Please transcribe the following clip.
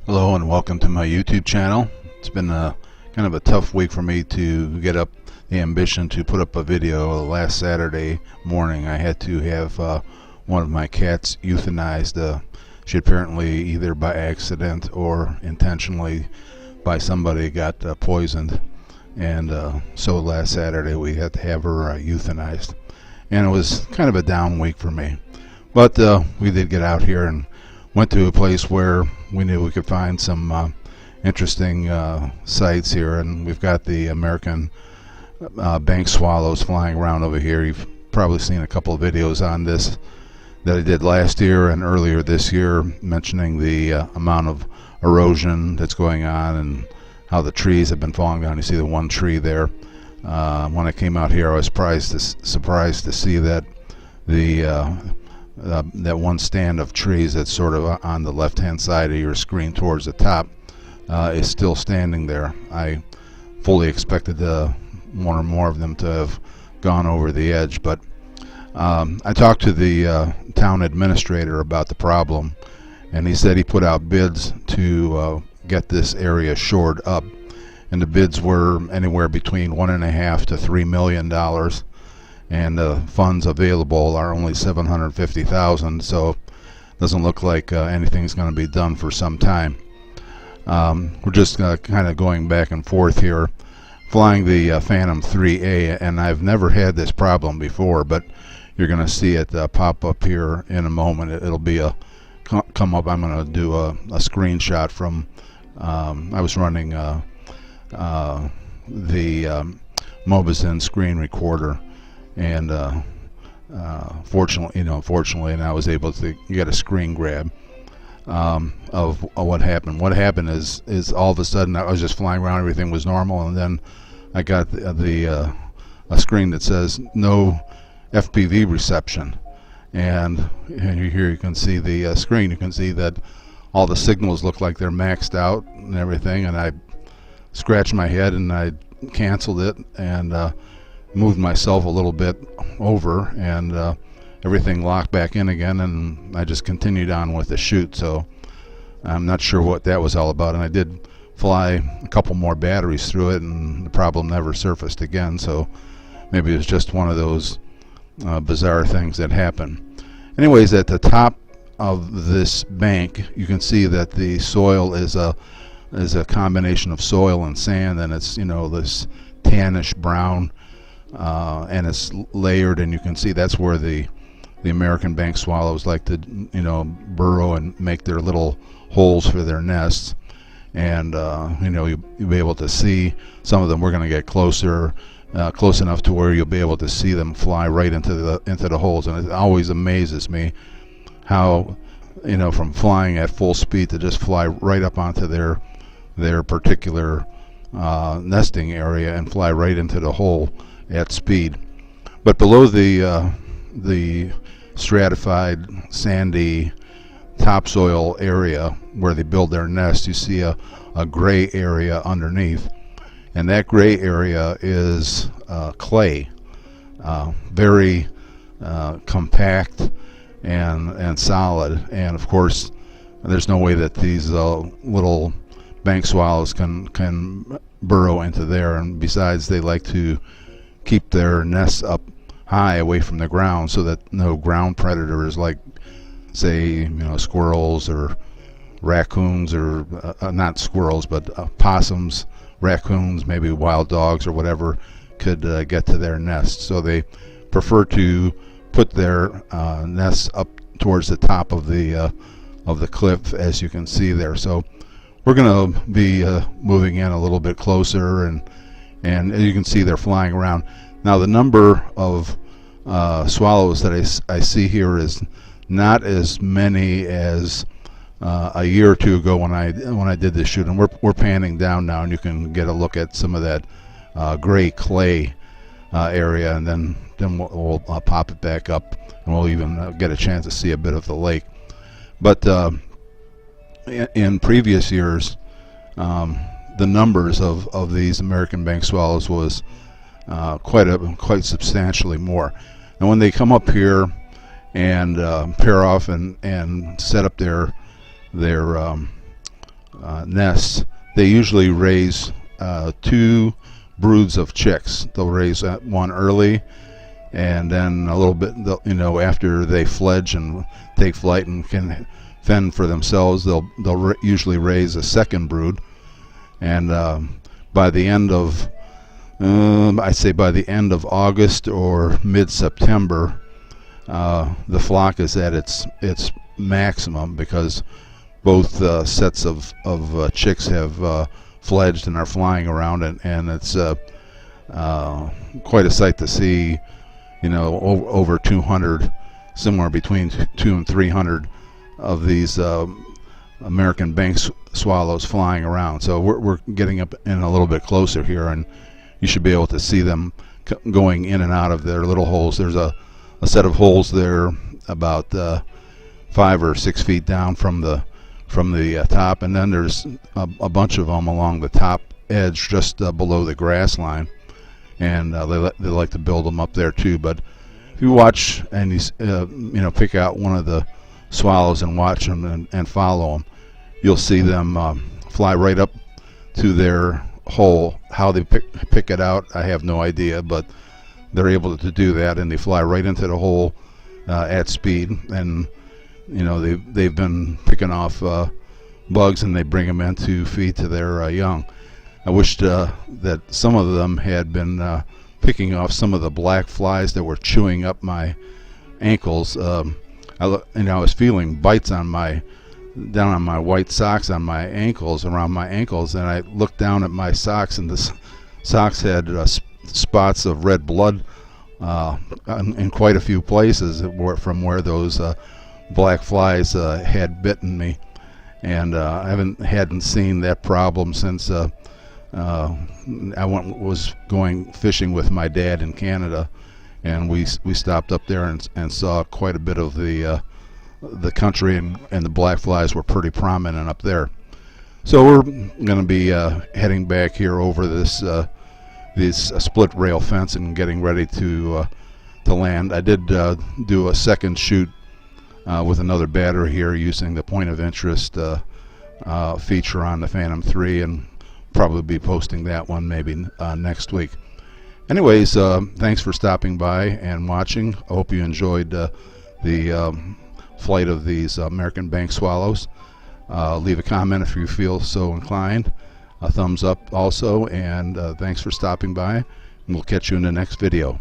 Hello and welcome to my YouTube channel. It's been a kind of a tough week for me to get up the ambition to put up a video. Last Saturday morning I had to have one of my cats euthanized. She apparently, either by accident or intentionally by somebody, got poisoned, and so last Saturday we had to have her euthanized, and it was kind of a down week for me. But we did get out here and went to a place where we knew we could find some interesting sights here, and we've got the American bank swallows flying around over here. You've probably seen a couple of videos on this that I did last year and earlier this year, mentioning the amount of erosion that's going on and how the trees have been falling down. You see the one tree there. When I came out here, I was surprised to see that that one stand of trees that's sort of on the left-hand side of your screen towards the top is still standing there. I fully expected one or more of them to have gone over the edge, but I talked to the town administrator about the problem, and he said he put out bids to get this area shored up, and the bids were anywhere between $1.5 to $3 million. And the funds available are only $750,000, so it doesn't look like anything's going to be done for some time. We're just kind of going back and forth here, flying the Phantom 3A, and I've never had this problem before, but you're going to see it pop up here in a moment. It'll be come up. I'm going to do a screenshot from I was running the Mobazin screen recorder, and fortunately, and I was able to get a screen grab of what happened. What happened is all of a sudden I was just flying around, everything was normal, and then I got a screen that says no FPV reception, and here you can see the screen. You can see that all the signals look like they're maxed out and everything, and I scratched my head and I canceled it and moved myself a little bit over, and everything locked back in again, and I just continued on with the shoot. So I'm not sure what that was all about, and I did fly a couple more batteries through it, and the problem never surfaced again. So maybe it was just one of those bizarre things that happen. Anyways, at the top of this bank you can see that the soil is a combination of soil and sand, and it's this tannish brown, and it's layered, and you can see that's where the American bank swallows like to burrow and make their little holes for their nests. And you'll be able to see some of them. We're going to get close enough to where you'll be able to see them fly right into the holes, and it always amazes me how from flying at full speed to just fly right up onto their particular nesting area and fly right into the hole at speed. But below the stratified sandy topsoil area where they build their nest, you see a gray area underneath, and that gray area is clay, very compact and solid, and of course there's no way that these little bank swallows can burrow into there, and besides they like to keep their nests up high away from the ground so that no ground predators like, say, squirrels or raccoons, or not squirrels, but possums, raccoons, maybe wild dogs or whatever, could get to their nests. So they prefer to put their nests up towards the top of the cliff, as you can see there. So we're going to be moving in a little bit closer, and as you can see, they're flying around. Now the number of swallows that I see here is not as many as a year or two ago when I did this shoot, and we're panning down now, and you can get a look at some of that gray clay area, and then we'll pop it back up, and we'll even get a chance to see a bit of the lake. But in previous years, the numbers of these American bank swallows was quite substantially more. And when they come up here and pair off and set up their nests, they usually raise 2 broods of chicks. They'll raise one early, and then a little bit, after they fledge and take flight and can fend for themselves, they'll usually raise a second brood. And by the end of I'd say by the end of August or mid-September, the flock is at its maximum, because both sets of chicks have fledged and are flying around, and it's quite a sight to see. Over 200, somewhere between 200 and 300 of these American bank swallows flying around. So we're getting up in a little bit closer here, and you should be able to see them going in and out of their little holes. There's a set of holes there about 5 or 6 feet down from the top, and then there's a bunch of them along the top edge just below the grass line, and they like to build them up there too. But if you watch and you pick out one of the swallows and watch them and follow them, you'll see them fly right up to their hole. How they pick it out, I have no idea, but they're able to do that, and they fly right into the hole at speed. And they've been picking off bugs, and they bring them in to feed to their young. I wished that some of them had been picking off some of the black flies that were chewing up my ankles. I was feeling bites down on my white socks on my ankles, around my ankles, and I looked down at my socks, and the socks had spots of red blood in quite a few places from where those black flies had bitten me. And I hadn't seen that problem since I was going fishing with my dad in Canada, and we stopped up there and saw quite a bit of the country, and the black flies were pretty prominent up there. So we're going to be heading back here over this split rail fence and getting ready to land. I did do a second shoot with another battery here using the point of interest feature on the Phantom 3, and probably be posting that one maybe next week. Anyways, thanks for stopping by and watching. I hope you enjoyed the flight of these American bank swallows. Leave a comment if you feel so inclined. A thumbs up also, and thanks for stopping by, and we'll catch you in the next video.